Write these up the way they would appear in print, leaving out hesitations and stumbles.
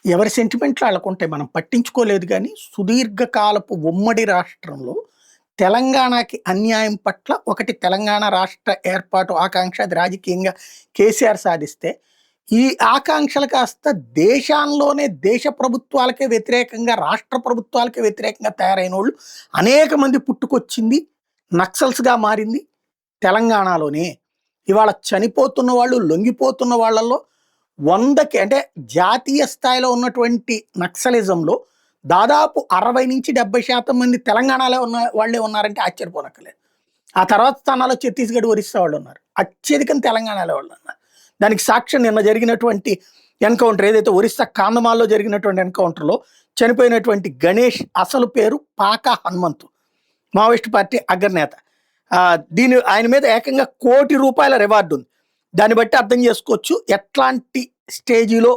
ఎవరి సెంటిమెంట్లు వాళ్ళకుంటాయి. మనం పట్టించుకోలేదు గానీ, సుదీర్ఘకాలపు ఉమ్మడి రాష్ట్రంలో తెలంగాణకి అన్యాయం పట్ల ఒకటి తెలంగాణ రాష్ట్ర ఏర్పాటు ఆకాంక్ష అది రాజకీయంగా కేసీఆర్ సాధిస్తే, ఈ ఆకాంక్షలు కాస్త దేశంలోనే దేశ ప్రభుత్వాలకే వ్యతిరేకంగా, రాష్ట్ర ప్రభుత్వాలకే వ్యతిరేకంగా తయారైనోళ్ళు అనేక మంది పుట్టుకొచ్చింది, నక్సల్స్‌గా మారింది తెలంగాణలోనే. ఇవాళ చనిపోతున్న వాళ్ళు, లొంగిపోతున్న వాళ్ళలో 100కి అంటే జాతీయ స్థాయిలో ఉన్నటువంటి నక్సలిజంలో దాదాపు 60-70% మంది తెలంగాణలో ఉన్న వాళ్ళే ఉన్నారంటే ఆశ్చర్యపోనక్కర్లేదు. ఆ తర్వాత స్థానాల్లో ఛత్తీస్‌గఢ్, ఒరిస్సా వాళ్ళు ఉన్నారు. అత్యధికం తెలంగాణలో వాళ్ళు ఉన్నారు. దానికి సాక్ష్యం నిన్న జరిగినటువంటి ఎన్‌కౌంటర్ ఏదైతే ఒరిస్సా కాంధమాల్లో జరిగినటువంటి ఎన్‌కౌంటర్‌లో చనిపోయినటువంటి గణేష్ అసలు పేరు పాక హనుమంతు. మావోయిస్ట్ పార్టీ అగ్రనేత. ఆయన మీద ఏకంగా ₹1,00,00,000 రివార్డ్ ఉంది. దాన్ని బట్టి అర్థం చేసుకోవచ్చు ఎట్లాంటి స్టేజిలో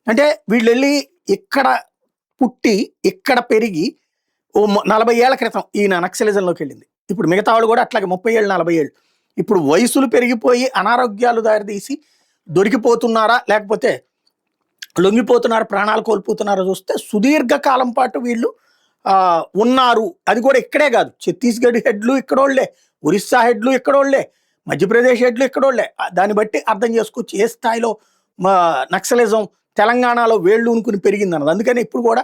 అంటే వీళ్ళెళ్ళి ఇక్కడ పుట్టి, ఇక్కడ పెరిగి ఓ 40 ఏళ్ల క్రితం ఈయన నక్సలిజంలోకి వెళ్ళింది. ఇప్పుడు మిగతా వాళ్ళు కూడా అట్లాగే 30 ఏళ్ళు, 40 ఏళ్ళు. ఇప్పుడు వయసులు పెరిగిపోయి అనారోగ్యాలు దారితీసి దొరికిపోతున్నారా, లేకపోతే లొంగిపోతున్నారు, ప్రాణాలు కోల్పోతున్నారో చూస్తే సుదీర్ఘకాలం పాటు వీళ్ళు ఉన్నారు. అది కూడా ఇక్కడే కాదు, ఛత్తీస్గఢ్ హెడ్లు ఇక్కడోళ్లే, ఒరిస్సా హెడ్లు ఇక్కడోళ్లే, మధ్యప్రదేశ్ హెడ్లు ఇక్కడోళ్లే. దాన్ని బట్టి అర్థం చేసుకోవచ్చు ఏ స్థాయిలో నక్సలిజం తెలంగాణలో వేళ్ళు ఉనుకుని పెరిగిందన్నది. అందుకని ఇప్పుడు కూడా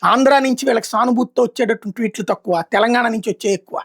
ఆంధ్ర నుంచి వీళ్ళకి సానుభూతితో వచ్చేటటువంటి ట్వీట్లు తక్కువ, తెలంగాణ నుంచి వచ్చే ఎక్కువ.